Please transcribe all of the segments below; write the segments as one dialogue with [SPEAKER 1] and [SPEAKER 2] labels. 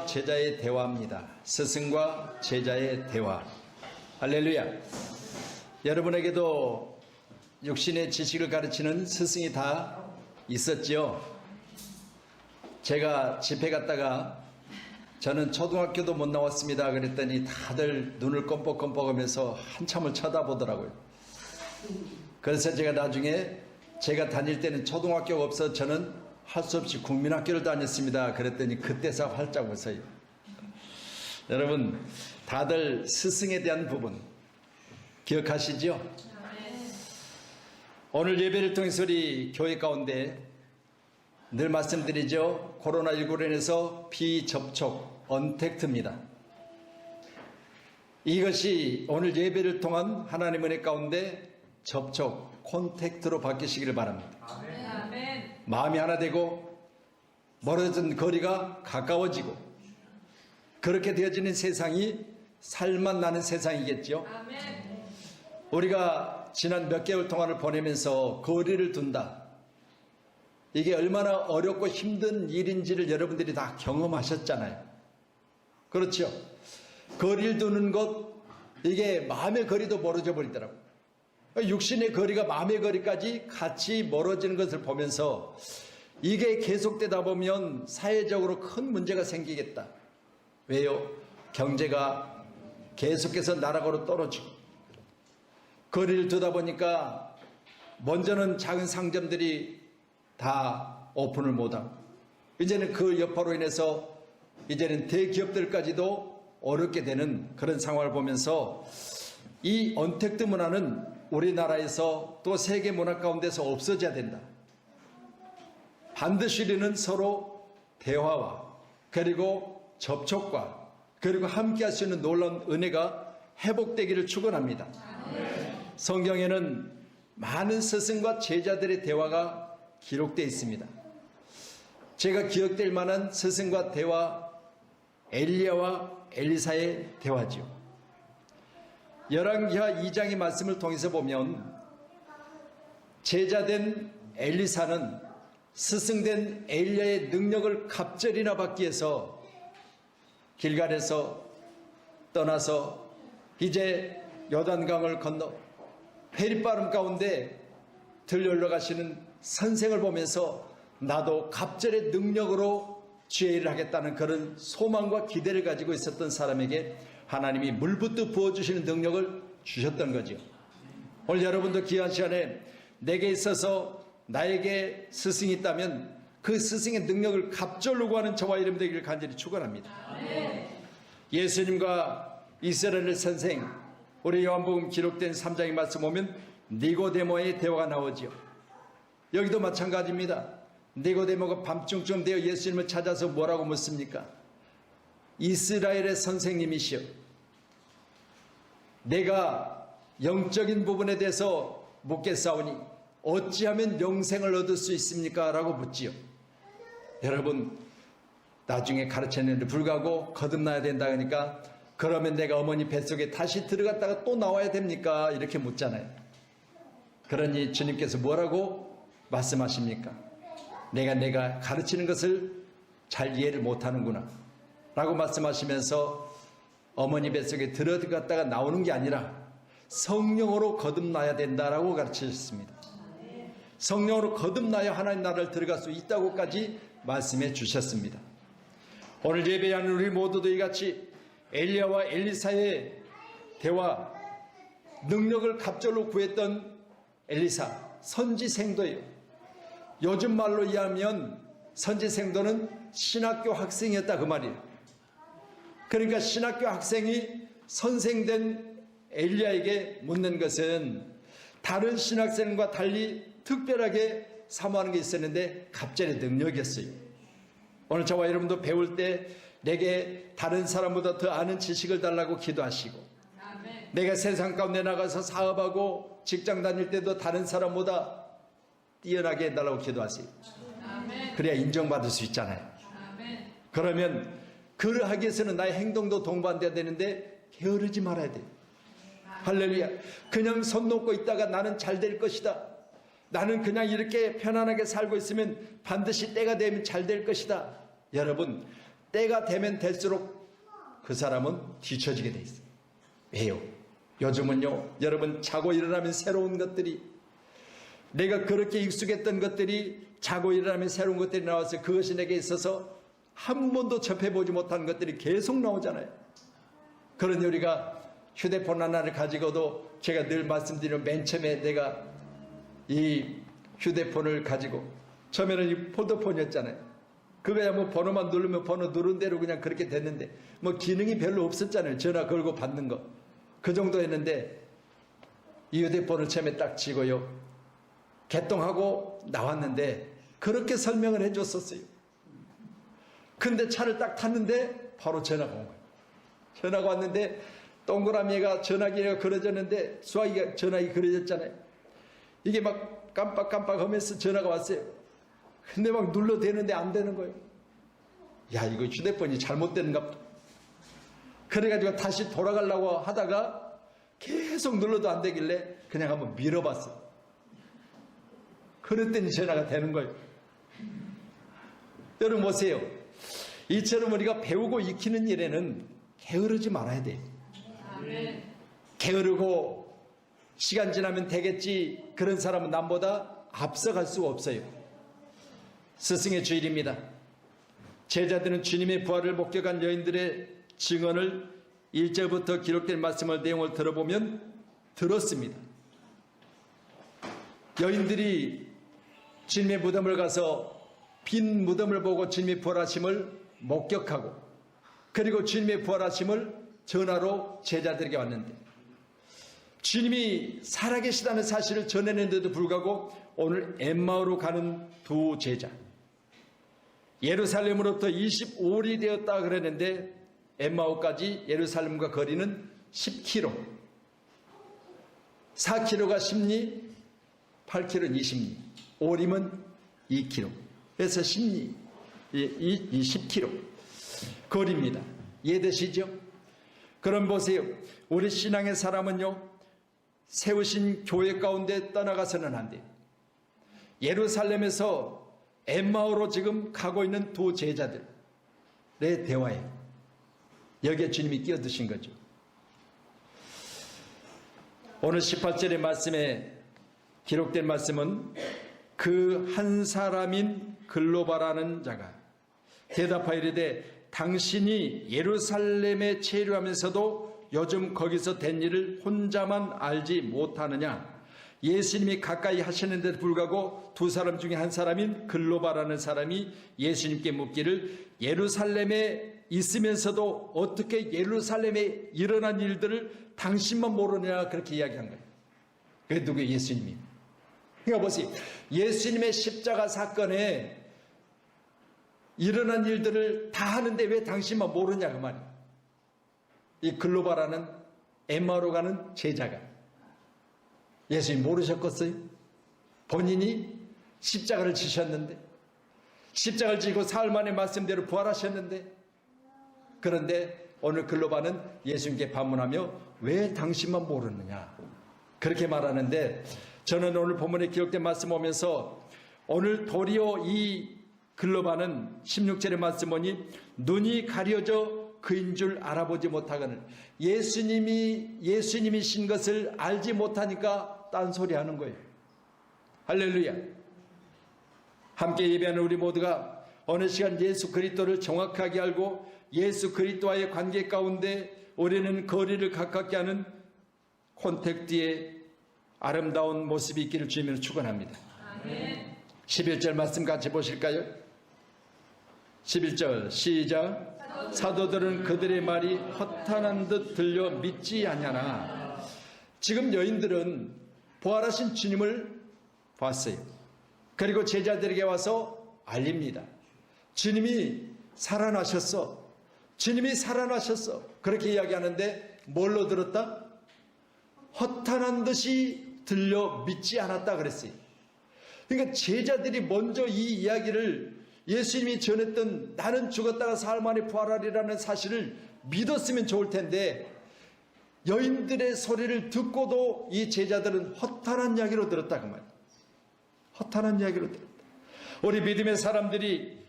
[SPEAKER 1] 제자의 대화입니다. 스승과 제자의 대화. 할렐루야. 여러분에게도 육신의 지식을 가르치는 스승이 다 있었지요. 제가 집회 갔다가 저는 초등학교도 못 나왔습니다 그랬더니 다들 눈을 껌뻑껌뻑하면서 한참을 쳐다보더라고요. 그래서 제가 나중에 제가 다닐 때는 초등학교가 없어서 저는 할 수 없이 국민학교를 다녔습니다 그랬더니 그때서 활짝 웃어요. 여러분, 다들 스승에 대한 부분 기억하시죠? 오늘 예배를 통해서 우리 교회 가운데 늘 말씀드리죠. 코로나19로 인해서 비접촉 언택트입니다. 이것이 오늘 예배를 통한 하나님의 은혜 가운데 접촉 콘택트로 바뀌시기를 바랍니다.
[SPEAKER 2] 아멘.
[SPEAKER 1] 마음이 하나 되고 멀어진 거리가 가까워지고 그렇게 되어지는 세상이 살만 나는 세상이겠죠.
[SPEAKER 2] 아멘.
[SPEAKER 1] 우리가 지난 몇 개월 동안을 보내면서 거리를 둔다. 이게 얼마나 어렵고 힘든 일인지를 여러분들이 다 경험하셨잖아요. 그렇죠? 거리를 두는 것, 이게 마음의 거리도 멀어져 버리더라고요. 육신의 거리가 마음의 거리까지 같이 멀어지는 것을 보면서 이게 계속되다 보면 사회적으로 큰 문제가 생기겠다. 왜요? 경제가 계속해서 나락으로 떨어지고 거리를 두다 보니까 먼저는 작은 상점들이 다 오픈을 못하고 이제는 그 여파로 인해서 이제는 대기업들까지도 어렵게 되는 그런 상황을 보면서 이 언택트 문화는 우리나라에서 또 세계 문화 가운데서 없어져야 된다. 반드시 우리는 서로 대화와 그리고 접촉과 그리고 함께 할 수 있는 놀라운 은혜가 회복되기를 축원합니다. 성경에는 많은 스승과 제자들의 대화가 기록되어 있습니다. 제가 기억될 만한 스승과 대화, 엘리야와 엘리사의 대화지요. 열왕기하 2장의 말씀을 통해서 보면 제자된 엘리사는 스승된 엘리야의 능력을 갑절이나 받기 위해서 길갈에서 떠나서 이제 요단강을 건너 회리바름 가운데 들려올라 가시는 선생을 보면서 나도 갑절의 능력으로 주의를 하겠다는 그런 소망과 기대를 가지고 있었던 사람에게 하나님이 물부터 부어주시는 능력을 주셨던 거죠. 오늘 여러분도 귀한 시간에 내게 있어서 나에게 스승이 있다면 그 스승의 능력을 갑절로 구하는 저와 이름 되기를 간절히 축원합니다. 예수님과 이스라엘 선생, 우리 요한복음 기록된 3장의 말씀 보면 니고데모의 대화가 나오죠. 여기도 마찬가지입니다. 니고데모가 밤중쯤 되어 예수님을 찾아서 뭐라고 묻습니까? 이스라엘의 선생님이시여, 내가 영적인 부분에 대해서 묻겠사오니 어찌하면 영생을 얻을 수 있습니까? 라고 묻지요. 여러분, 나중에 가르쳤는데 불구하고 거듭나야 된다 하니까 그러면 내가 어머니 뱃속에 다시 들어갔다가 또 나와야 됩니까? 이렇게 묻잖아요. 그러니 주님께서 뭐라고 말씀하십니까? 내가 가르치는 것을 잘 이해를 못하는구나 라고 말씀하시면서 어머니 뱃속에 들어갔다가 나오는 게 아니라 성령으로 거듭나야 된다라고 가르치셨습니다. 성령으로 거듭나야 하나님 나라를 들어갈 수 있다고까지 말씀해 주셨습니다. 오늘 예배하는 우리 모두도 이같이 엘리야와 엘리사의 대화, 능력을 갑절로 구했던 엘리사, 선지생도예요. 요즘 말로 이해하면 선지생도는 신학교 학생이었다 그 말이에요. 그러니까 신학교 학생이 선생된 엘리야에게 묻는 것은 다른 신학생과 달리 특별하게 사모하는 게 있었는데 갑절의 능력이었어요. 오늘 저와 여러분도 배울 때 내게 다른 사람보다 더 아는 지식을 달라고 기도하시고,
[SPEAKER 2] 아멘.
[SPEAKER 1] 내가 세상 가운데 나가서 사업하고 직장 다닐 때도 다른 사람보다 뛰어나게 해달라고 기도하세요.
[SPEAKER 2] 아멘.
[SPEAKER 1] 그래야 인정받을 수 있잖아요.
[SPEAKER 2] 아멘.
[SPEAKER 1] 그러면 그러하기 위해서는 나의 행동도 동반돼야 되는데 게으르지 말아야 돼요. 할렐루야. 그냥 손 놓고 있다가 나는 잘 될 것이다, 나는 그냥 이렇게 편안하게 살고 있으면 반드시 때가 되면 잘 될 것이다. 여러분, 때가 되면 될수록 그 사람은 뒤처지게 돼 있어요. 왜요? 요즘은요, 여러분 자고 일어나면 새로운 것들이, 내가 그렇게 익숙했던 것들이 자고 일어나면 새로운 것들이 나와서 그것이 내게 있어서 한 번도 접해보지 못한 것들이 계속 나오잖아요. 그런 우리가 휴대폰 하나를 가지고도 제가 늘 말씀드리는 맨 처음에 내가 이 휴대폰을 가지고 처음에는 이 폴더폰이었잖아요. 그거야 뭐 번호만 누르면 번호 누른 대로 그냥 그렇게 됐는데 뭐 기능이 별로 없었잖아요. 전화 걸고 받는 거. 그 정도 했는데 이 휴대폰을 처음에 딱 치고요. 개통하고 나왔는데 그렇게 설명을 해줬었어요. 근데 차를 딱 탔는데 바로 전화가 온 거예요. 전화가 왔는데 동그라미가 전화기가 그려졌는데 수화기가 전화기 그려졌잖아요. 이게 막 깜빡깜빡 하면서 전화가 왔어요. 근데 막 눌러대는데 안 되는 거예요. 야, 이거 휴대폰이 잘못되는가 보다. 그래가지고 다시 돌아가려고 하다가 계속 눌러도 안 되길래 그냥 한번 밀어봤어요. 그랬더니 전화가 되는 거예요. 여러분 보세요. 이처럼 우리가 배우고 익히는 일에는 게으르지 말아야 돼요.
[SPEAKER 2] 아멘.
[SPEAKER 1] 게으르고 시간 지나면 되겠지 그런 사람은 남보다 앞서갈 수가 없어요. 스승의 주일입니다. 제자들은 주님의 부활을 목격한 여인들의 증언을 1절부터 기록된 말씀을 내용을 들어보면 들었습니다. 여인들이 주님의 무덤을 가서 빈 무덤을 보고 주님의 부활하심을 목격하고 그리고 주님의 부활하심을 전하러 제자들에게 왔는데 주님이 살아계시다는 사실을 전해냈는데도 불구하고 오늘 엠마오로 가는 두 제자, 예루살렘으로부터 25일이 되었다 그랬는데 엠마오까지 예루살렘과 거리는 10km, 4km가 10리, 8km는 20리, 오림은 2km, 그래서 10리, 10km 거리입니다. 이해되시죠? 그럼 보세요. 우리 신앙의 사람은요, 세우신 교회 가운데 떠나가서는 안 돼요. 예루살렘에서 엠마오로 지금 가고 있는 두 제자들의 대화예요. 여기에 주님이 끼어드신 거죠. 오늘 18절의 말씀에 기록된 말씀은 그 한 사람인 글로바라는 자가 대답하여 이르되 당신이 예루살렘에 체류하면서도 요즘 거기서 된 일을 혼자만 알지 못하느냐. 예수님이 가까이 하시는데도 불구하고 두 사람 중에 한 사람인 글로바라는 사람이 예수님께 묻기를 예루살렘에 있으면서도 어떻게 예루살렘에 일어난 일들을 당신만 모르느냐 그렇게 이야기한 거예요. 그게 누구예요? 예수님이. 그러니까 보세요. 예수님의 십자가 사건에 일어난 일들을 다 하는데 왜 당신만 모르냐 그 말이에요. 이 글로바라는 엠마오로 가는 제자가 예수님 모르셨겠어요? 본인이 십자가를 지셨는데 십자가를 지고 사흘 만에 말씀대로 부활하셨는데 그런데 오늘 글로바는 예수님께 반문하며 왜 당신만 모르느냐 그렇게 말하는데 저는 오늘 본문에 기록된 말씀 보면서 오늘 도리어 이 글로바는 16절의 말씀 보니 눈이 가려져 그인 줄 알아보지 못하거늘 예수님이신 것을 알지 못하니까 딴소리 하는 거예요. 할렐루야. 함께 예배하는 우리 모두가 어느 시간 예수 그리스도를 정확하게 알고 예수 그리스도와의 관계 가운데 우리는 거리를 가깝게 하는 콘택트의 아름다운 모습이 있기를 주님으로 축원합니다.
[SPEAKER 2] 아멘.
[SPEAKER 1] 11절 말씀 같이 보실까요? 11절 시작. 사도들은 그들의 말이 허탄한 듯 들려 믿지 않냐나. 지금 여인들은 부활하신 주님을 봤어요. 그리고 제자들에게 와서 알립니다. 주님이 살아나셨어. 주님이 살아나셨어. 그렇게 이야기하는데 뭘로 들었다? 허탄한 듯이 들려 믿지 않았다 그랬어요. 그러니까 제자들이 먼저 이 이야기를 예수님이 전했던 나는 죽었다가 사흘 만에 부활하리라는 사실을 믿었으면 좋을 텐데 여인들의 소리를 듣고도 이 제자들은 허탄한 이야기로 들었다 그 말이에요. 허탄한 이야기로 들었다. 우리 믿음의 사람들이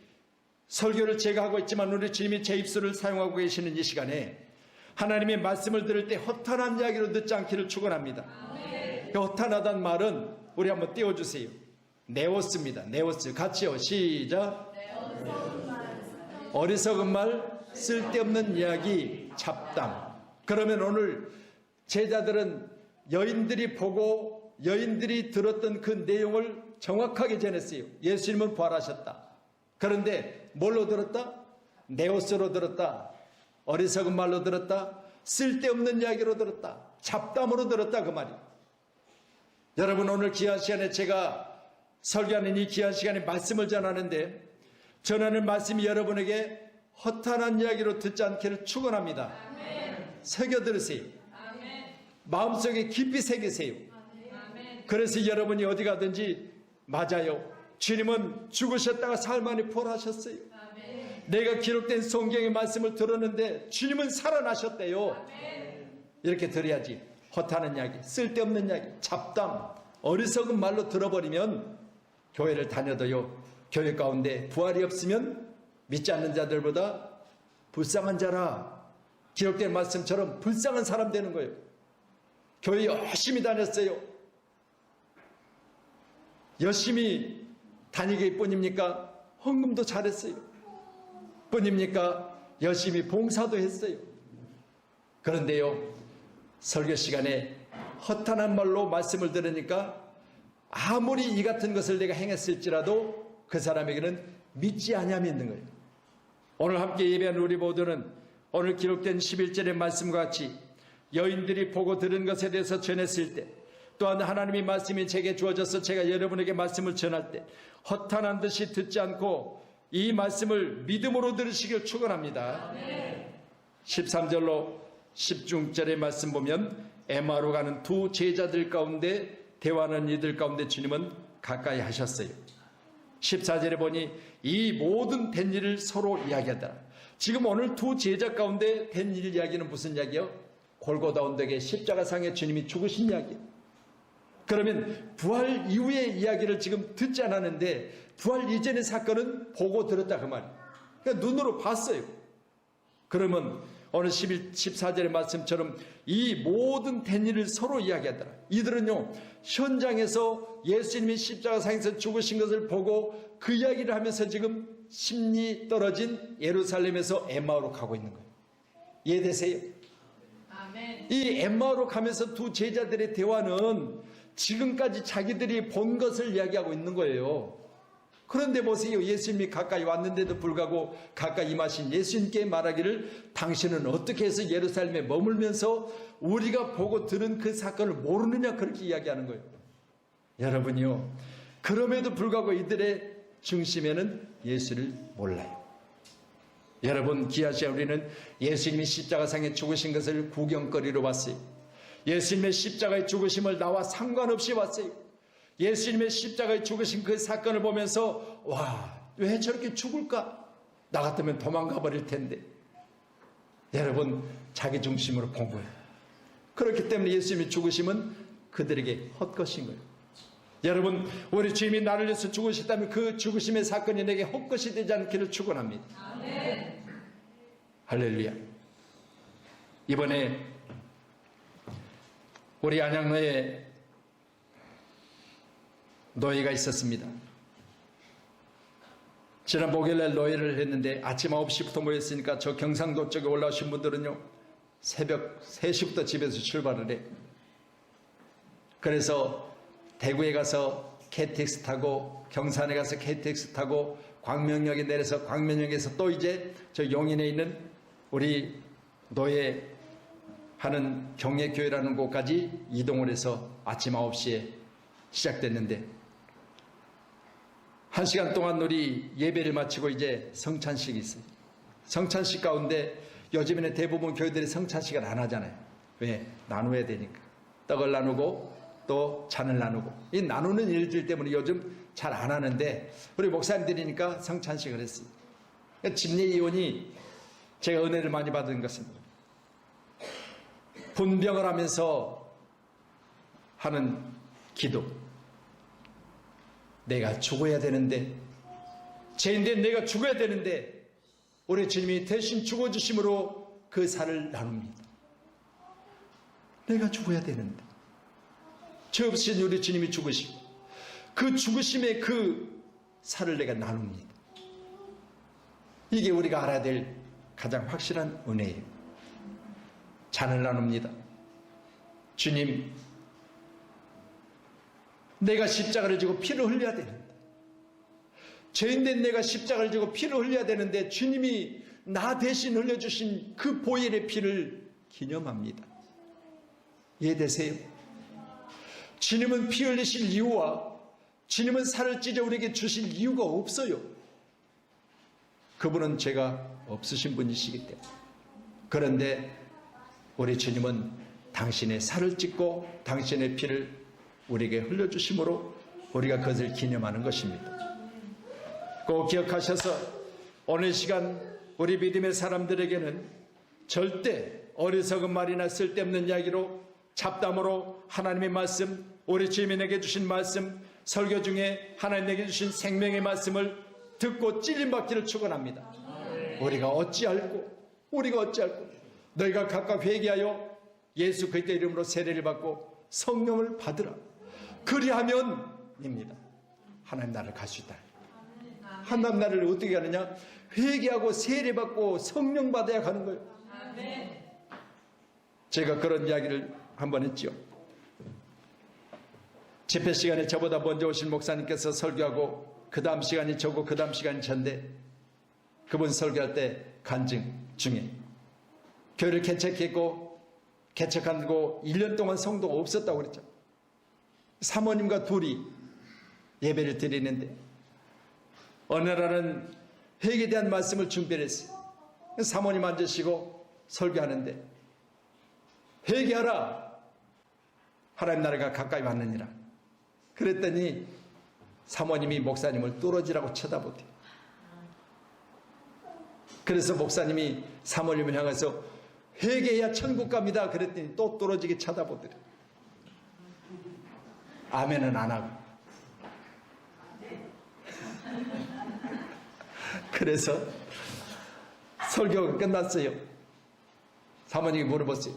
[SPEAKER 1] 설교를 제가 하고 있지만 우리 주님이 제 입술을 사용하고 계시는 이 시간에 하나님의 말씀을 들을 때 허탄한 이야기로 듣지 않기를 축원합니다. 허탄하다는 말은 우리 한번 띄워주세요. 네오스입니다. 네오스. 같이요. 시작. 어리석은 말, 쓸데없는 이야기, 잡담. 그러면 오늘 제자들은 여인들이 보고 여인들이 들었던 그 내용을 정확하게 전했어요. 예수님은 부활하셨다. 그런데 뭘로 들었다? 네오스로 들었다. 어리석은 말로 들었다. 쓸데없는 이야기로 들었다. 잡담으로 들었다. 그 말이. 여러분, 오늘 귀한 시간에 제가 설교하는 이 귀한 시간에 말씀을 전하는데 전하는 말씀이 여러분에게 허탄한 이야기로 듣지 않기를 축원합니다. 새겨 들으세요. 마음속에 깊이 새기세요. 그래서 여러분이 어디 가든지 맞아요. 주님은 죽으셨다가 사흘 만에 부활하셨어요. 내가 기록된 성경의 말씀을 들었는데 주님은 살아나셨대요. 이렇게 들어야지. 허탄한 이야기, 쓸데없는 이야기, 잡담, 어리석은 말로 들어버리면 교회를 다녀도요, 교회 가운데 부활이 없으면 믿지 않는 자들보다 불쌍한 자라. 기록된 말씀처럼 불쌍한 사람 되는 거예요. 교회 열심히 다녔어요. 열심히 다니기 뿐입니까? 헌금도 잘했어요. 뿐입니까? 열심히 봉사도 했어요. 그런데요, 설교 시간에 허탄한 말로 말씀을 들으니까 아무리 이 같은 것을 내가 행했을지라도 그 사람에게는 믿지 아니함이 있는 거예요. 오늘 함께 예배한 우리 모두는 오늘 기록된 11절의 말씀과 같이 여인들이 보고 들은 것에 대해서 전했을 때, 또한 하나님의 말씀이 제게 주어져서 제가 여러분에게 말씀을 전할 때 허탄한 듯이 듣지 않고 이 말씀을 믿음으로 들으시길 축원합니다. 13절로 10중절의 말씀 보면 에마로 가는 두 제자들 가운데 대화하는 이들 가운데 주님은 가까이 하셨어요. 14절에 보니 이 모든 된 일을 서로 이야기하더라. 지금 오늘 두 제자 가운데 된 일 이야기는 무슨 이야기요? 골고다 언덕에 십자가상에 주님이 죽으신 이야기. 그러면 부활 이후의 이야기를 지금 듣지 않았는데 부활 이전의 사건은 보고 들었다 그 말이에요. 그러니까 눈으로 봤어요. 그러면 오늘 14절의 말씀처럼 이 모든 된 일을 서로 이야기하더라. 이들은요, 현장에서 예수님이 십자가상에서 죽으신 것을 보고 그 이야기를 하면서 지금 심리 떨어진 예루살렘에서 엠마오로 가고 있는 거예요. 이해되세요? 이 엠마오로 가면서 두 제자들의 대화는 지금까지 자기들이 본 것을 이야기하고 있는 거예요. 그런데 보세요. 예수님이 가까이 왔는데도 불구하고 가까이 임하신 예수님께 말하기를 당신은 어떻게 해서 예루살렘에 머물면서 우리가 보고 들은 그 사건을 모르느냐, 그렇게 이야기하는 거예요. 여러분이요, 그럼에도 불구하고 이들의 중심에는 예수를 몰라요. 여러분, 귀한 시간 우리는 예수님이 십자가상에 죽으신 것을 구경거리로 봤어요. 예수님의 십자가의 죽으심을 나와 상관없이 봤어요. 예수님의 십자가에 죽으신 그 사건을 보면서 와, 왜 저렇게 죽을까? 나 같으면 도망가 버릴 텐데. 여러분, 자기 중심으로 본 거예요. 그렇기 때문에 예수님의 죽으심은 그들에게 헛것인 거예요. 여러분, 우리 주님이 나를 위해서 죽으셨다면 그 죽으심의 사건이 내게 헛것이 되지 않기를 축원합니다. 아멘. 할렐루야. 이번에 우리 안양로에 노예가 있었습니다. 지난 목요일날 노예를 했는데 아침 9시부터 모였으니까 저 경상도 쪽에 올라오신 분들은요, 새벽 3시부터 집에서 출발을 해. 그래서 대구에 가서 KTX 타고, 경산에 가서 KTX 타고, 광명역에 내려서 광명역에서 또 이제 저 용인에 있는 우리 노예 하는 경례교회라는 곳까지 이동을 해서 아침 9시에 시작됐는데 1시간 동안 우리 예배를 마치고 이제 성찬식이 있어요. 성찬식 가운데 요즘에는 대부분 교회들이 성찬식을 안 하잖아요. 왜? 나눠야 되니까. 떡을 나누고 또 잔을 나누고. 이 나누는 일들 때문에 요즘 잘 안 하는데 우리 목사님들이니까 성찬식을 했어요. 집례이원이 제가 은혜를 많이 받은 것은 분병을 하면서 하는 기도. 내가 죽어야 되는데 죄인된 내가 죽어야 되는데 우리 주님이 대신 죽어주심으로 그 살을 나눕니다. 내가 죽어야 되는데 죄 없으신 우리 주님이 죽으시고 그 죽으심의 그 살을 내가 나눕니다. 이게 우리가 알아야 될 가장 확실한 은혜예요. 잔을 나눕니다. 주님, 내가 십자가를 지고 피를 흘려야 되는데, 죄인된 내가 십자가를 지고 피를 흘려야 되는데 주님이 나 대신 흘려주신 그 보혈의 피를 기념합니다. 이해되세요? 주님은 피 흘리실 이유와 주님은 살을 찢어 우리에게 주실 이유가 없어요. 그분은 죄가 없으신 분이시기 때문에. 그런데 우리 주님은 당신의 살을 찢고 당신의 피를 우리에게 흘려주심으로 우리가 그것을 기념하는 것입니다. 꼭 기억하셔서 오늘 시간 우리 믿음의 사람들에게는 절대 어리석은 말이나 쓸데없는 이야기로 잡담으로 하나님의 말씀, 우리 주님이 내게 주신 말씀, 설교 중에 하나님 내게 주신 생명의 말씀을 듣고 찔림받기를 축원합니다. 우리가 어찌 알고 너희가 각각 회개하여 예수 그리스도의 이름으로 세례를 받고 성령을 받으라. 그리하면입니다. 하나님 나라를 갈 수 있다. 하나님 나라를 어떻게 가느냐? 회개하고 세례 받고 성령 받아야 가는 거예요. 제가 그런 이야기를 한번 했죠. 집회 시간에 저보다 먼저 오신 목사님께서 설교하고 그 다음 시간이 저고 그 다음 시간이 전데 그분 설교할 때 간증 중에 교회를 개척했고 개척하고 1년 동안 성도가 없었다고 그랬죠. 사모님과 둘이 예배를 드리는데 어느 날은 회개에 대한 말씀을 준비를 했어요. 사모님 앉으시고 설교하는데 회개하라, 하나님 나라가 가까이 왔느니라. 그랬더니 사모님이 목사님을 뚫어지라고 쳐다보대요. 그래서 목사님이 사모님을 향해서 회개해야 천국 갑니다 그랬더니 또 뚫어지게 쳐다보더래요. 아멘은 안 하고. 그래서 설교가 끝났어요. 사모님이 물어봤어요.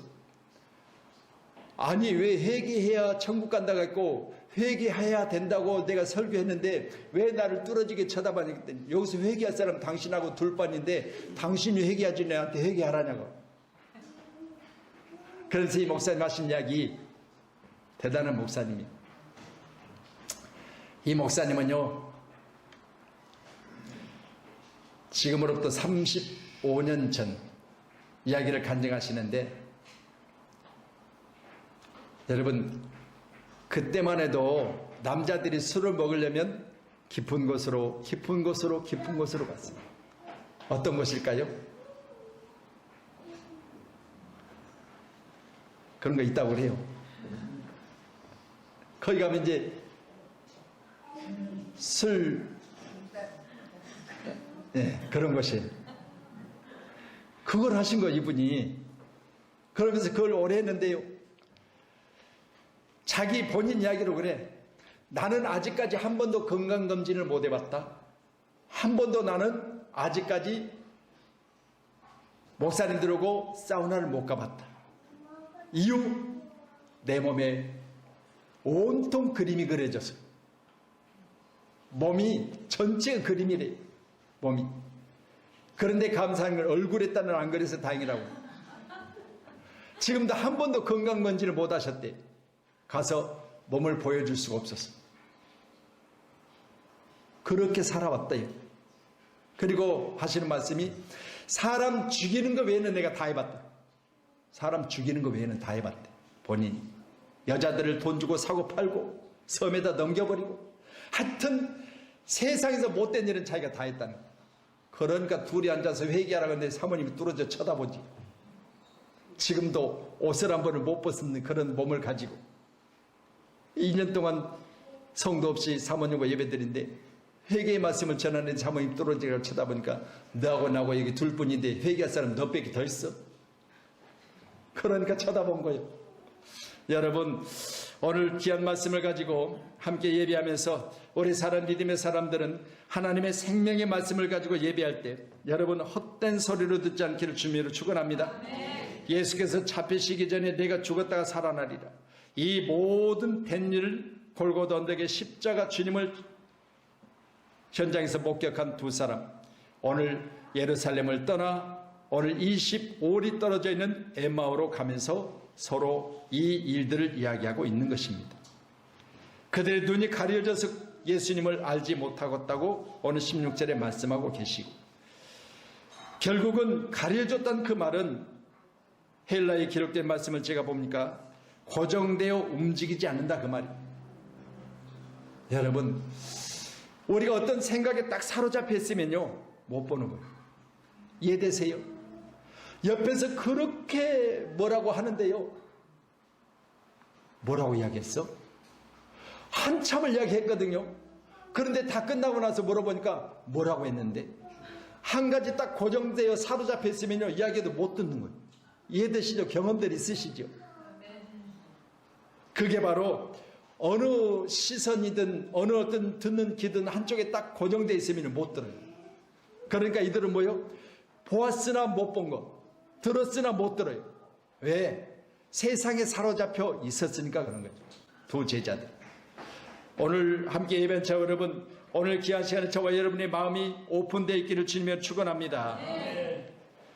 [SPEAKER 1] 아니 왜 회개해야 천국 간다고 했고 회개해야 된다고 내가 설교했는데 왜 나를 뚫어지게 쳐다봤니? 그랬더니 여기서 회개할 사람 당신하고 둘뿐인데 당신이 회개하지 내한테 회개하라냐고. 그래서 이 목사님 하신 이야기, 대단한 목사님이, 이 목사님은요 지금으로부터 35년 전 이야기를 간증하시는데, 여러분 그때만 해도 남자들이 술을 먹으려면 깊은 곳으로 갔어요. 어떤 곳일까요? 그런 거 있다고 그래요. 거기 가면 이제 술, 그런 것이에요. 그걸 하신 거 이분이. 그러면서 그걸 오래 했는데요, 자기 본인 이야기로 그래. 나는 아직까지 한 번도 건강검진을 못 해봤다. 한 번도 나는 아직까지 목사님들하고 사우나를 못 가봤다. 이유, 내 몸에 온통 그림이 그려져서 몸이 전체가 그림이래. 몸이. 그런데 감사한 건 얼굴에 따는 안 그래서 다행이라고. 지금도 한 번도 건강검진을 못 하셨대. 가서 몸을 보여줄 수가 없었어. 그렇게 살아왔다요. 그리고 하시는 말씀이, 사람 죽이는 거 외에는 내가 다 해봤다. 사람 죽이는 거 외에는 다 해봤대. 본인이 여자들을 돈 주고 사고 팔고 섬에다 넘겨버리고, 하여튼 세상에서 못된 일은 자기가 다 했다는 거야. 그러니까 둘이 앉아서 회개하라고 했는데 사모님이 뚫어져 쳐다보지. 지금도 옷을 한 번을 못 벗는 그런 몸을 가지고 2년 동안 성도 없이 사모님과 예배드린데 회개의 말씀을 전하는 사모님 뚫어지라고 쳐다보니까 너하고 나하고 여기 둘뿐인데 회개할 사람 너밖에 더 있어? 그러니까 쳐다본 거예요. 여러분, 오늘 귀한 말씀을 가지고 함께 예배하면서 우리 사랑 믿음의 사람들은 하나님의 생명의 말씀을 가지고 예배할 때 여러분 헛된 소리로 듣지 않기를 주님으로 축원합니다. 예수께서 잡히시기 전에 내가 죽었다가 살아나리라. 이 모든 된 일을 골고다 언덕의 십자가 주님을 현장에서 목격한 두 사람, 오늘 예루살렘을 떠나 오늘 25일이 떨어져 있는 엠마오로 가면서 서로 이 일들을 이야기하고 있는 것입니다. 그들의 눈이 가려져서 예수님을 알지 못하겠다고 오늘 16절에 말씀하고 계시고, 결국은 가려졌다는 그 말은 헬라에 기록된 말씀을 제가 보니까 고정되어 움직이지 않는다 그 말이에요. 여러분, 우리가 어떤 생각에 딱 사로잡혀 있으면요 못 보는 거예요. 이해되세요? 옆에서 그렇게 뭐라고 하는데요, 뭐라고 이야기했어? 한참을 이야기했거든요. 그런데 다 끝나고 나서 물어보니까 뭐라고 했는데, 한 가지 딱 고정되어 사로잡혀 있으면요 이야기도 못 듣는 거예요. 이해되시죠? 경험들 있으시죠? 그게 바로 어느 시선이든 어느 어떤 듣는 귀든 한쪽에 딱 고정되어 있으면 못 들어요. 그러니까 이들은 뭐요? 보았으나 못 본 거, 들었으나 못 들어요. 왜? 세상에 사로잡혀 있었으니까 그런 거죠. 두 제자들. 오늘 함께 예배한 자 여러분, 오늘 귀한 시간에 저와 여러분의 마음이 오픈되어 있기를 주님으로 축원합니다.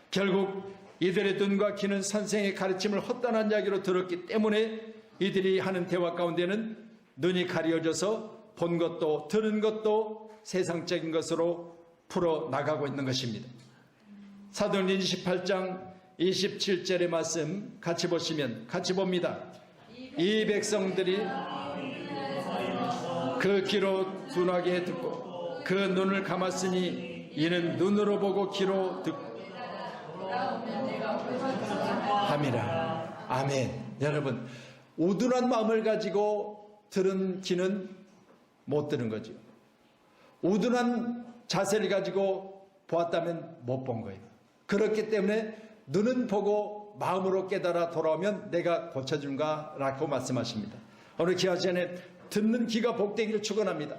[SPEAKER 1] 결국 이들의 눈과 귀는 선생의 가르침을 헛단한 이야기로 들었기 때문에 이들이 하는 대화 가운데는 눈이 가려져서 본 것도 들은 것도 세상적인 것으로 풀어나가고 있는 것입니다. 사도행전 28장 27절의 말씀 같이 보시면 같이 봅니다. 이 백성들이 그 귀로 둔하게 듣고 그 눈을 감았으니 이는 눈으로 보고 귀로 듣고 함이라. 아멘. 여러분, 우둔한 마음을 가지고 들은 귀는 못 들은 거죠. 우둔한 자세를 가지고 보았다면 못 본 거예요. 그렇기 때문에 눈은 보고 마음으로 깨달아 돌아오면 내가 고쳐준가라고 말씀하십니다. 오늘 귀한 시간에 듣는 귀가 복되기를 축원합니다.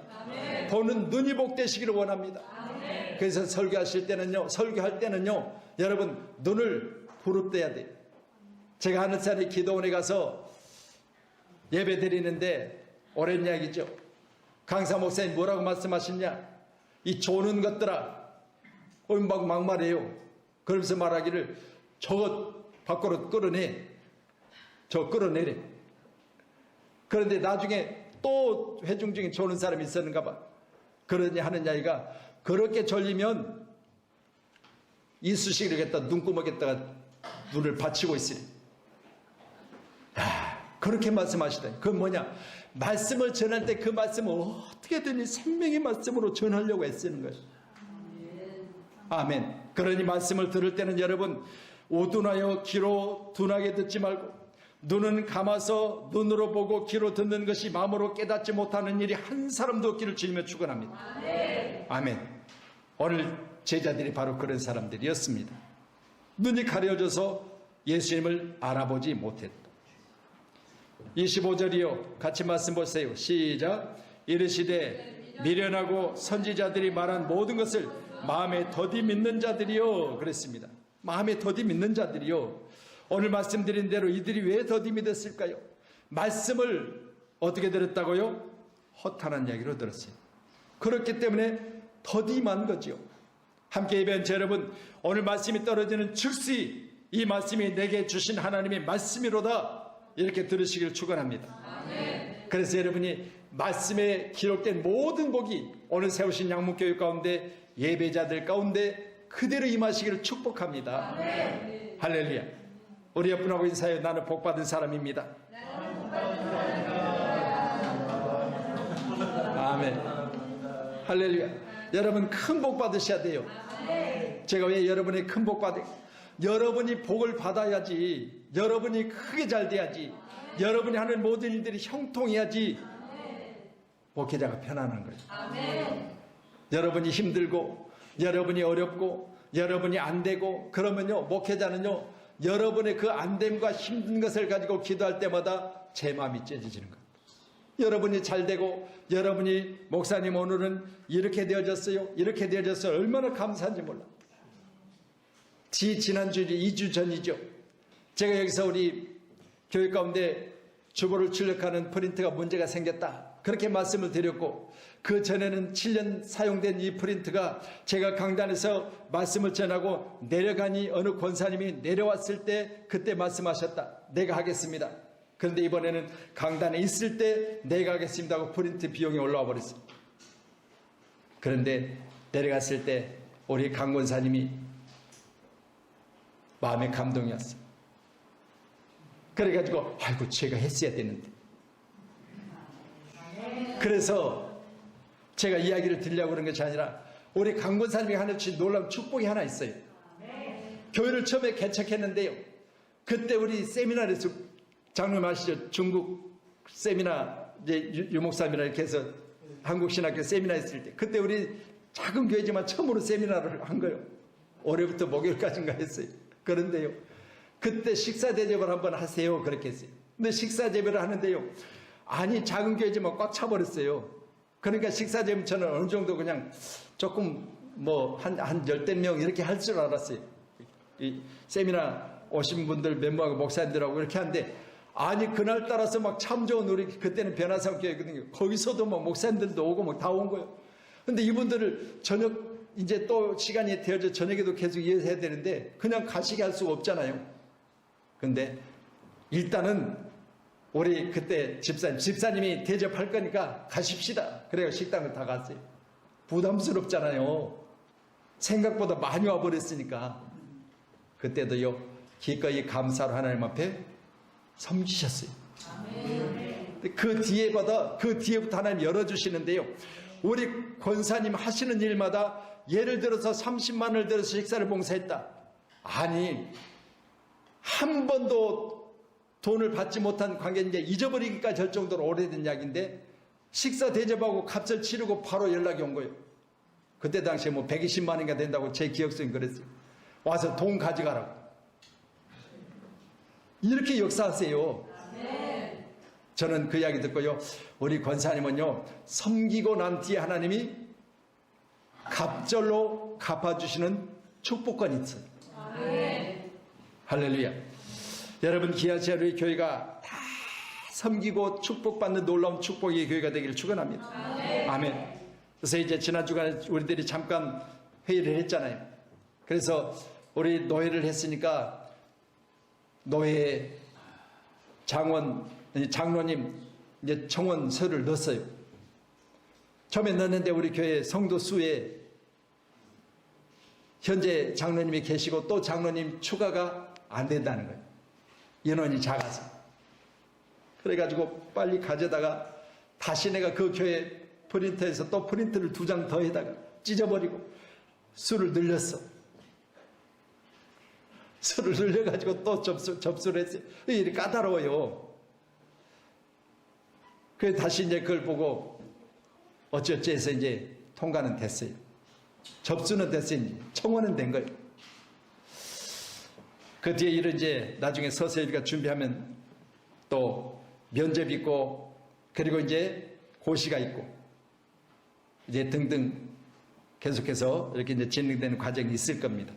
[SPEAKER 1] 보는 눈이 복되시기를 원합니다. 그래서 설교할 때는요 여러분 눈을 부릅뜨려야 돼요. 제가 하늘산에 기도원에 가서 예배 드리는데 오랜 이야기죠. 강사 목사님 뭐라고 말씀하시냐, 이 조는 것들아, 막 막말해요. 그러면서 말하기를 저것 밖으로 끌어내, 저 끌어내래. 그런데 나중에 또 회중 중에 조는 사람이 있었는가 봐. 그러니 하는 이야기가, 그렇게 졸리면 이쑤시개를 갖다 눈구멍에다가 눈을 받치고 있으니, 그렇게 말씀하시더니, 그건 뭐냐, 말씀을 전할 때 그 말씀을 어떻게든 생명의 말씀으로 전하려고 애쓰는 거예요. 아멘. 그러니 말씀을 들을 때는 여러분 오둔하여 귀로 둔하게 듣지 말고 눈은 감아서 눈으로 보고 귀로 듣는 것이 마음으로 깨닫지 못하는 일이 한 사람도 없기를 주님의 축원합니다. 아멘. 오늘 제자들이 바로 그런 사람들이었습니다. 눈이 가려져서 예수님을 알아보지 못했다. 25절이요. 같이 말씀 보세요. 시작. 이르시되 미련하고 선지자들이 말한 모든 것을 마음에 더디 믿는 자들이요. 그랬습니다. 마음에 더디 믿는 자들이요. 오늘 말씀드린 대로 이들이 왜 더디 믿었을까요? 말씀을 어떻게 들었다고요? 허탄한 이야기로 들었어요. 그렇기 때문에 더디만 거죠. 함께 예배한 자 여러분, 오늘 말씀이 떨어지는 즉시 이 말씀이 내게 주신 하나님의 말씀이로다, 이렇게 들으시기를 축원합니다. 그래서 여러분이 말씀에 기록된 모든 복이 오늘 세우신 양문교육 가운데 예배자들 가운데 그대로 임하시기를 축복합니다. 할렐루야. 우리 옆분하고 인사해요. 나는 복받은 사람입니다. 아멘. 할렐루야. 여러분 큰 복 받으셔야 돼요. 제가 왜 여러분이 큰 복 받아요? 여러분이 복을 받아야지, 여러분이 크게 잘 돼야지, 여러분이 하는 모든 일들이 형통해야지 목회자가 편안한 거예요. 여러분이 힘들고 여러분이 어렵고 여러분이 안 되고 그러면요 목회자는요 여러분의 그 안됨과 힘든 것을 가지고 기도할 때마다 제 마음이 찢어지는 거예요. 여러분이 잘 되고 여러분이 목사님 오늘은 이렇게 되어졌어요. 이렇게 되어졌어요. 얼마나 감사한지 몰라. 지난주 2주 전이죠. 제가 여기서 우리 교회 가운데 주보를 출력하는 프린트가 문제가 생겼다. 그렇게 말씀을 드렸고 그 전에는 7년 사용된 이 프린트가 제가 강단에서 말씀을 전하고 내려가니 어느 권사님이 내려왔을 때 그때 말씀하셨다. 내가 하겠습니다. 그런데 이번에는 강단에 있을 때 내가 하겠습니다 하고 프린트 비용이 올라와 버렸어요. 그런데 내려갔을 때 우리 강 권사님이 마음의 감동이었어요. 그래가지고 아이고 제가 했어야 되는데. 그래서 제가 이야기를 드리려고 그런 것이 아니라 우리 강 권사님이 하는 놀라운 축복이 하나 있어요. 교회를 처음에 개척했는데요. 그때 우리 세미나에서 장로님 아시죠? 중국 세미나 이제 유목사미나 이렇게 해서 한국신학교 세미나 했을 때 그때 우리 작은 교회지만 처음으로 세미나를 한 거예요. 올해부터 목요일까지인가 했어요. 그런데요. 그때 식사 대접을 한번 하세요. 그렇게 했어요. 근데 식사 대접을 하는데요. 아니 작은 교회지만 꽉 차버렸어요. 그러니까 식사 대접 저는 어느 정도 그냥 조금 뭐 한 열댓 명 이렇게 할 줄 알았어요. 이 세미나 오신 분들 멤버하고 목사님들하고 이렇게 하는데 아니 그날 따라서 막 참 좋은 우리 그때는 변화성 교회거든요. 거기서도 막 목사님들도 오고 막 다 온 거예요. 근데 이분들을 저녁 이제 또 시간이 되어져 저녁에도 계속 이어서 해야 되는데 그냥 가시게 할 수가 없잖아요. 근데 일단은 우리 그때 집사님이 대접할 거니까 가십시다. 그래요. 식당을 다 갔어요. 부담스럽잖아요. 생각보다 많이 와버렸으니까. 그때도요. 기꺼이 감사로 하나님 앞에 섬기셨어요. 그 뒤에부터 하나님 열어주시는데요. 우리 권사님 하시는 일마다 예를 들어서 30만 원을 들어서 식사를 봉사했다. 아니 한 번도 돈을 받지 못한 관계인데 잊어버리기까지 할 정도로 오래된 이야기인데 식사 대접하고 값을 치르고 바로 연락이 온 거예요. 그때 당시에 뭐 120만 원인가 된다고 제 기억속에 그랬어요. 와서 돈 가져가라고. 이렇게 역사하세요. 저는 그 이야기 듣고요. 우리 권사님은요. 섬기고 난 뒤에 하나님이 갑절로 갚아주시는 축복권이 있어요. 할렐루야. 여러분 기아시아 우리 교회가 다 섬기고 축복받는 놀라운 축복의 교회가 되기를 축원합니다. 아멘. 그래서 이제 지난 주간에 우리들이 잠깐 회의를 했잖아요. 그래서 우리 노회를 했으니까 노회 장로님 이제 청원서를 넣었어요. 처음에 넣었는데 우리 교회 성도 수에 현재 장로님이 계시고 또 장로님 추가가 안 된다는 거예요. 인원이 작아서. 그래가지고 빨리 가져다가 다시 내가 그 교회 프린터에서 또 프린트를 2장 더 해다가 찢어버리고 수를 늘렸어. 수를 늘려가지고 또 접수를 했어요. 이게 까다로워요. 그래서 다시 이제 그걸 보고 어찌어찌 해서 이제 통과는 됐어요. 접수는 됐어요. 이제 청원은 된 거예요. 그 뒤에 이런 이제 나중에 서서히가 준비하면 또 면접 있고 그리고 이제 고시가 있고 이제 등등 계속해서 이렇게 이제 진행되는 과정이 있을 겁니다.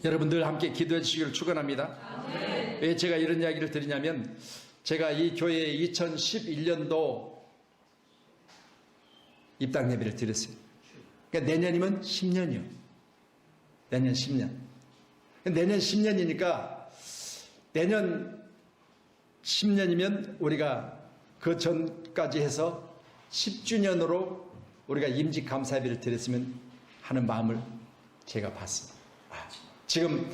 [SPEAKER 1] 여러분들 함께 기도해 주시기를 축원합니다. 왜 제가 이런 이야기를 드리냐면 제가 이 교회에 2011년도 입당 예배를 드렸어요. 그러니까 내년이면 10년이요. 내년 10년. 내년 10년이니까 내년 10년이면 우리가 그 전까지 해서 10주년으로 우리가 임직 감사 예배를 드렸으면 하는 마음을 제가 봤습니다. 지금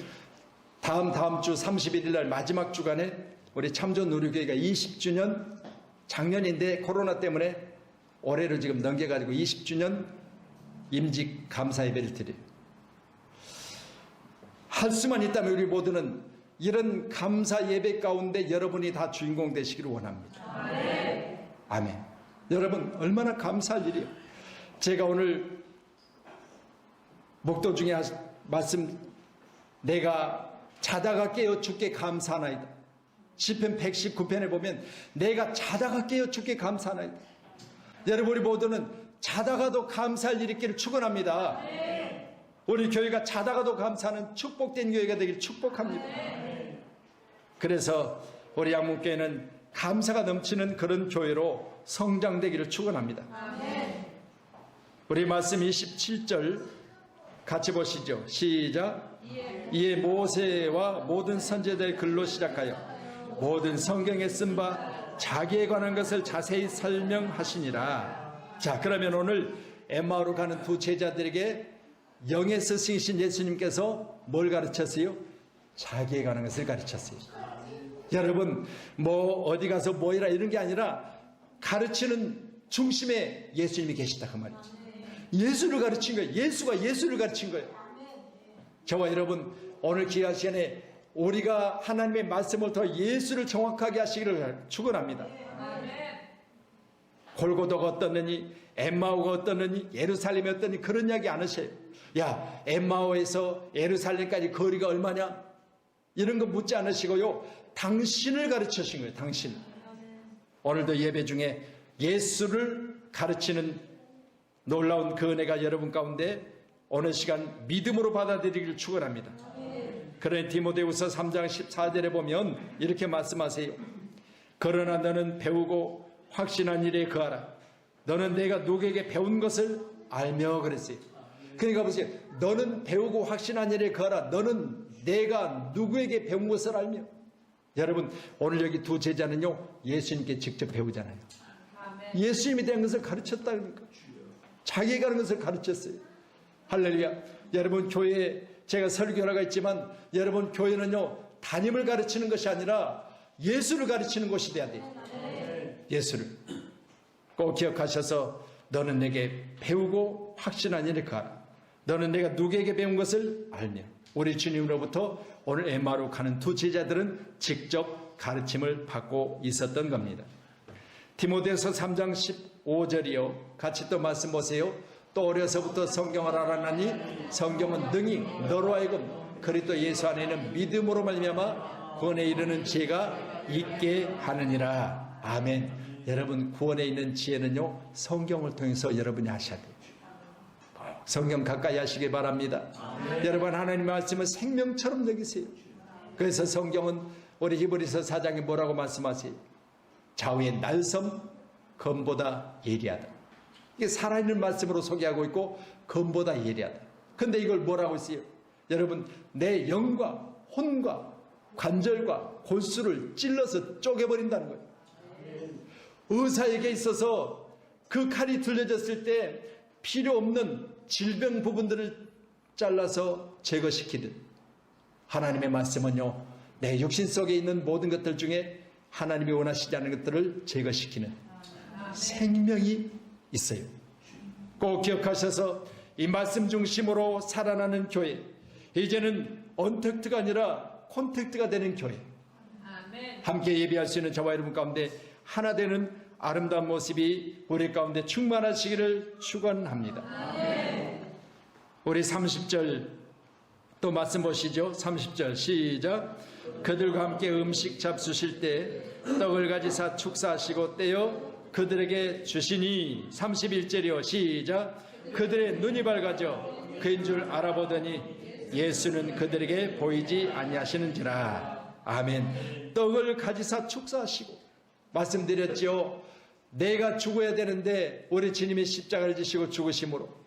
[SPEAKER 1] 다음 주 31일 날 마지막 주간에 우리 참전 누리교회가 20주년 작년인데 코로나 때문에 올해로 지금 넘겨가지고 20주년 임직 감사 예배를 드려요. 할 수만 있다면 우리 모두는 이런 감사 예배 가운데 여러분이 다 주인공 되시기를 원합니다. 아멘. 여러분 얼마나 감사할 일이에요. 제가 오늘 목도 중에 말씀 내가 자다가 깨어 주께 감사하나이다. 시편 119편에 보면 내가 자다가 깨어 주께 감사하나이다. 여러분 우리 모두는 자다가도 감사할 일이 있기를 축원합니다. 우리 교회가 자다가도 감사하는 축복된 교회가 되길 축복합니다. 그래서 우리 양문교회는 감사가 넘치는 그런 교회로 성장되기를 축원합니다. 우리 말씀 27절 같이 보시죠. 시작. 이에 모세와 모든 선지자들의 글로 시작하여 모든 성경에 쓴 바 자기에 관한 것을 자세히 설명하시니라. 자, 그러면 오늘 엠마오로 가는 두 제자들에게 영의 스승이신 예수님께서 뭘 가르쳤어요? 자기에 관한 것을 가르쳤어요. 여러분 뭐 어디 가서 뭐이라 이런 게 아니라 가르치는 중심에 예수님이 계시다 그 말이죠. 예수를 가르친 거예요. 예수가 예수를 가르친 거예요. 저와 여러분 오늘 귀한 시간에 우리가 하나님의 말씀을 통해 예수를 정확하게 하시기를 축원합니다. 골고다가 어떻느니 엠마오가 어떻느니 예루살렘이 어떠니 그런 이야기 안 하셔요. 야 엠마오에서 예루살렘까지 거리가 얼마냐 이런 거 묻지 않으시고요. 당신을 가르치신 거예요. 당신. 오늘도 예배 중에 예수를 가르치는 놀라운 그 은혜가 여러분 가운데 어느 시간 믿음으로 받아들이기를 축원합니다. 그러니 디모데후서 3장 14절에 보면 이렇게 말씀하세요. 그러나 너는 배우고 확신한 일에 거하라. 너는 내가 누구에게 배운 것을 알며 그랬어요. 그러니까 보세요. 너는 배우고 확신한 일에 거하라. 너는 내가 누구에게 배운 것을 알며. 여러분 오늘 여기 두 제자는요 예수님께 직접 배우잖아요. 예수님에 대한 것을 가르쳤다니까. 자기에 관한 것을 가르쳤어요. 할렐루야. 여러분 교회에 제가 설교라가 있지만 여러분 교회는요 담임을 가르치는 것이 아니라 예수를 가르치는 곳이 돼야 돼요. 예수를 꼭 기억하셔서 너는 내게 배우고 확신한 일을 가라. 너는 내가 누구에게 배운 것을 알며. 우리 주님으로부터 오늘 엠마오로 가는 두 제자들은 직접 가르침을 받고 있었던 겁니다. 디모데서 3장 15절이요. 같이 또 말씀 보세요. 또 어려서부터 성경을 알아나니 성경은 능히 너로 하여금 그리스도 예수 안에는 믿음으로 말미암아 구원에 이르는 지혜가 있게 하느니라. 아멘. 여러분 구원에 있는 지혜는요 성경을 통해서 여러분이 하셔야 돼요. 성경 가까이 하시기 바랍니다. 여러분 하나님 말씀을 생명처럼 여기세요. 그래서 성경은 우리 히브리서 4장에 뭐라고 말씀하세요? 좌우의 날섬 검보다 예리하다. 이게 살아있는 말씀으로 소개하고 있고 검보다 예리하다. 근데 이걸 뭐라고 했어요? 여러분 내 영과 혼과 관절과 골수를 찔러서 쪼개버린다는 거예요. 의사에게 있어서 그 칼이 들려졌을 때 필요 없는 질병 부분들을 잘라서 제거시키듯 하나님의 말씀은요 내 육신 속에 있는 모든 것들 중에 하나님이 원하시지 않은 것들을 제거시키는 생명이 있어요. 꼭 기억하셔서 이 말씀 중심으로 살아나는 교회, 이제는 언택트가 아니라 콘택트가 되는 교회, 함께 예배할 수 있는 저와 여러분 가운데 하나 되는 아름다운 모습이 우리 가운데 충만하시기를 축원합니다. 우리 30절 또 말씀 보시죠. 30절 시작. 그들과 함께 음식 잡수실 때 떡을 가지사 축사하시고 떼어 그들에게 주시니. 31절이요 시작. 그들의 눈이 밝아져 그인 줄 알아보더니 예수는 그들에게 보이지 아니하시는지라. 아멘. 떡을 가지사 축사하시고 말씀드렸죠. 내가 죽어야 되는데 우리 주님이 십자가를 지시고 죽으심으로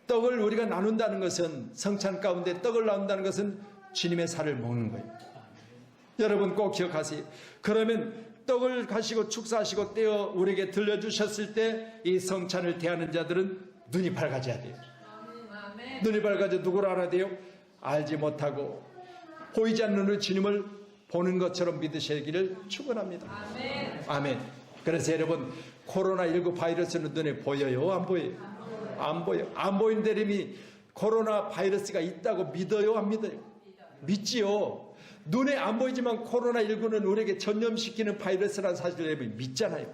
[SPEAKER 1] 떡을 우리가 나눈다는 것은, 성찬 가운데 떡을 나눈다는 것은 주님의 살을 먹는 거예요. 여러분 꼭 기억하세요. 그러면 떡을 가시고 축사하시고 떼어 우리에게 들려주셨을 때 이 성찬을 대하는 자들은 눈이 밝아져야 돼요. 눈이 밝아져 누구를 알아야 돼요? 알지 못하고 보이지 않는 눈으로 주님을 보는 것처럼 믿으시기를 축원합니다. 아멘. 그래서 여러분 코로나19 바이러스는 눈에 보여요? 안 보여요? 안 보여요. 안 보이는 데님이 코로나 바이러스가 있다고 믿어요? 안 믿어요? 믿지요. 눈에 안 보이지만 코로나19는 우리에게 전염시키는 바이러스라는 사실을 여러분 믿잖아요.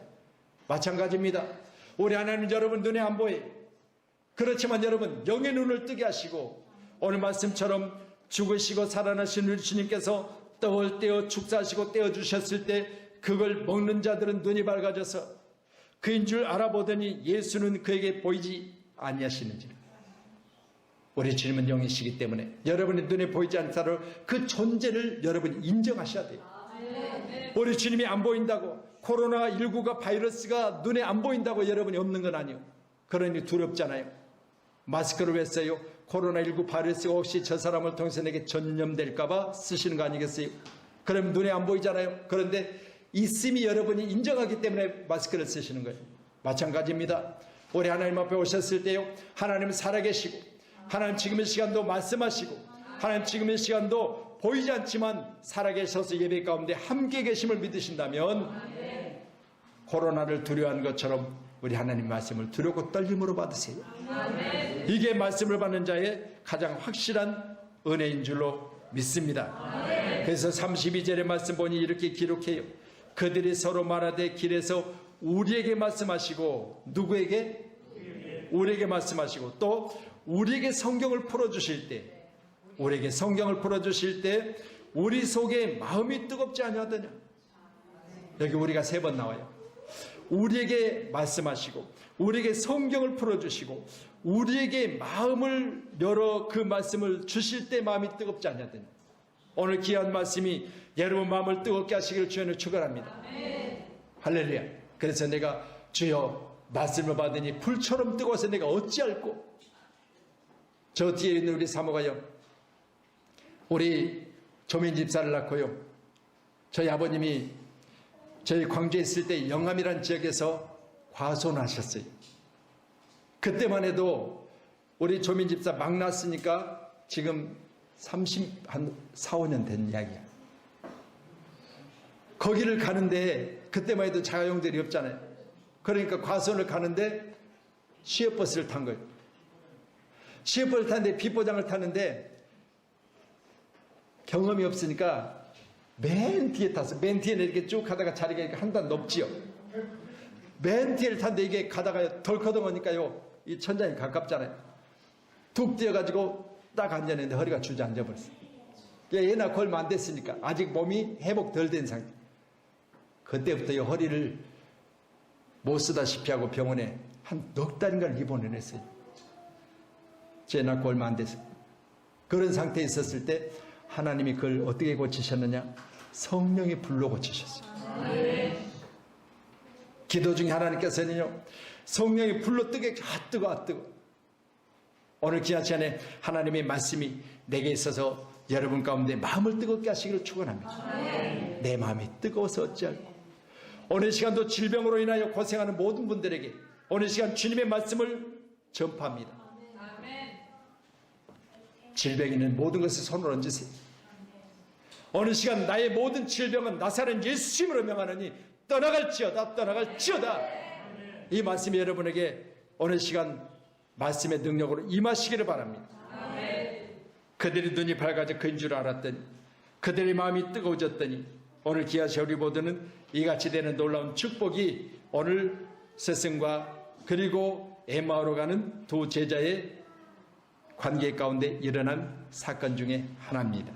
[SPEAKER 1] 마찬가지입니다. 우리 하나님 여러분 눈에 안 보여요. 그렇지만 여러분 영의 눈을 뜨게 하시고 오늘 말씀처럼 죽으시고 살아나신 우리 주님께서 떡을 떼어 축사하시고 떼어주셨을 때 그걸 먹는 자들은 눈이 밝아져서 그인 줄 알아보더니 예수는 그에게 보이지 아니하시는지라. 우리 주님은 영이시기 때문에 여러분의 눈에 보이지 않더라도 그 존재를 여러분이 인정하셔야 돼요. 우리 주님이 안 보인다고, 코로나19가 바이러스가 눈에 안 보인다고 여러분이 없는 건 아니에요. 그러니 두렵잖아요. 마스크를 왜 써요? 코로나19 바이러스가 혹시 저 사람을 통해서 내게 전염될까봐 쓰시는 거 아니겠어요? 그럼 눈에 안 보이잖아요. 그런데 있음이 여러분이 인정하기 때문에 마스크를 쓰시는 거예요. 마찬가지입니다. 우리 하나님 앞에 오셨을 때요, 하나님은 살아계시고 하나님 지금 이 시간도 말씀하시고 하나님 지금 이 시간도 보이지 않지만 살아계셔서 예배 가운데 함께 계심을 믿으신다면 코로나를 두려워하는 것처럼 우리 하나님 말씀을 두렵고 떨림으로 받으세요. 이게 말씀을 받는 자의 가장 확실한 은혜인 줄로 믿습니다. 그래서 32절의 말씀 보니 이렇게 기록해요. 그들이 서로 말하되 길에서 우리에게 말씀하시고, 누구에게? 우리에게 말씀하시고, 또 우리에게 성경을 풀어주실 때, 우리에게 성경을 풀어주실 때 우리 속에 마음이 뜨겁지 아니하더냐. 여기 우리가 3번 나와요. 우리에게 말씀하시고 우리에게 성경을 풀어주시고 우리에게 마음을 열어 그 말씀을 주실 때 마음이 뜨겁지 않냐더니. 오늘 귀한 말씀이 여러분 마음을 뜨겁게 하시기를 주님을 축원합니다. 할렐루야. 그래서 내가 주여 말씀을 받으니 불처럼 뜨거워서 내가 어찌할꼬. 저 뒤에 있는 우리 사모가요, 우리 조민 집사를 낳고요, 저희 아버님이 저희 광주에 있을 때 영암이라는 지역에서 과손하셨어요. 그때만 해도 우리 조민 집사 막 낳았으니까 지금 4, 5년 된 이야기야. 거기를 가는데 그때만 해도 자가용들이 없잖아요. 그러니까 과손을 가는데 시외버스를 탄 거예요. 시외버스를 탔는데 빗보장을 탔는데 경험이 없으니까 맨 뒤에 탔어. 맨 뒤에 이렇게 쭉 가다가 자리가 한 단 높지요. 맨 뒤를 탔는데 이게 가다가 덜커덩하니까요, 이 천장이 가깝잖아요. 툭 뛰어가지고 딱 앉았는데 허리가 주저앉아버렸어요. 얘나 걸면 안 됐으니까 아직 몸이 회복 덜 된 상태. 그때부터 이 허리를 못 쓰다시피 하고 병원에 한 넉 달인가를 입원했어요. 쟤 낳고 얼마 안 됐어요. 그런 상태에 있었을 때 하나님이 그걸 어떻게 고치셨느냐? 성령의 불로 고치셨어요. 기도 중에 하나님께서는요, 성령의 불로 뜨거. 오늘 귀한 시간에 하나님의 말씀이 내게 있어서 여러분 가운데 마음을 뜨겁게 하시기를 축원합니다. 내 마음이 뜨거워서 어찌할꼬. 오늘 시간도 질병으로 인하여 고생하는 모든 분들에게 오늘 시간 주님의 말씀을 전파합니다. 질병 있는 모든 것을 손을 얹으세요. 어느 시간 나의 모든 질병은 나사렛 예수 이름으로 명하노니 떠나갈지어다. 이 말씀이 여러분에게 어느 시간 말씀의 능력으로 임하시기를 바랍니다. 그들의 눈이 밝아져 그인 줄 알았더니, 그들의 마음이 뜨거워졌더니 오늘 귀하신 우리 모두는 이같이 되는 놀라운 축복이 오늘 스승과 그리고 에마오로 가는 두 제자의 관계 가운데 일어난 사건 중에 하나입니다.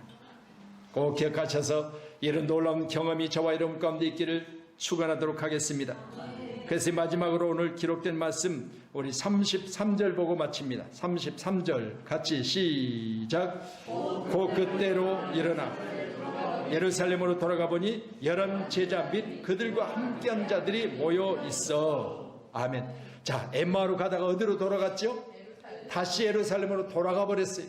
[SPEAKER 1] 꼭 기억하셔서 이런 놀라운 경험이 저와 여러분 가운데 있기를 축원하도록 하겠습니다. 그래서 마지막으로 오늘 기록된 말씀 우리 33절 보고 마칩니다. 33절 같이 시작. 곧 그때로 일어나 예루살렘으로 돌아가 보니 11 제자 및 그들과 함께한 자들이 모여 있어. 아멘. 자, 엠마오로 가다가 어디로 돌아갔죠? 다시 예루살렘으로 돌아가 버렸어요.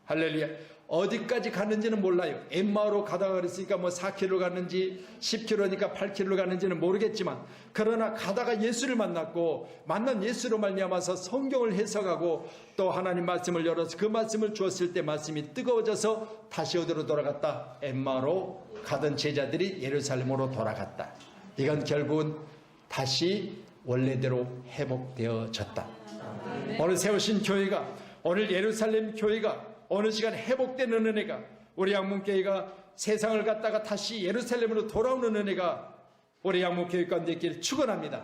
[SPEAKER 1] 할렐루야. 어디까지 갔는지는 몰라요. 엠마오로 가다가 그랬으니까 뭐 4km 갔는지 10km니까 8km 갔는지는 모르겠지만, 그러나 가다가 예수를 만났고 만난 예수로 말미암아서 성경을 해석하고 또 하나님 말씀을 열어서 그 말씀을 주었을 때 말씀이 뜨거워져서 다시 어디로 돌아갔다? 엠마오로 가던 제자들이 예루살렘으로 돌아갔다. 이건 결국은 다시 원래대로 회복되어졌다. 오늘 세우신 교회가, 오늘 예루살렘 교회가 어느 시간 회복되는 은혜가, 우리 양문교회가 세상을 갔다가 다시 예루살렘으로 돌아오는 은혜가 우리 양문교회 가운데 있기를 축원합니다.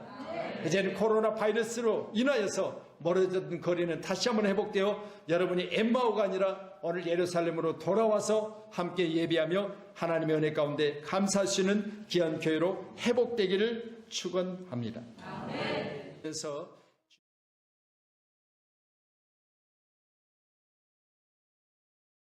[SPEAKER 1] 이제는 코로나 바이러스로 인하여서 멀어졌던 거리는 다시 한번 회복되어 여러분이 엠마오가 아니라 오늘 예루살렘으로 돌아와서 함께 예배하며 하나님의 은혜 가운데 감사할 수 있는 귀한 교회로 회복되기를 축원합니다. 그래서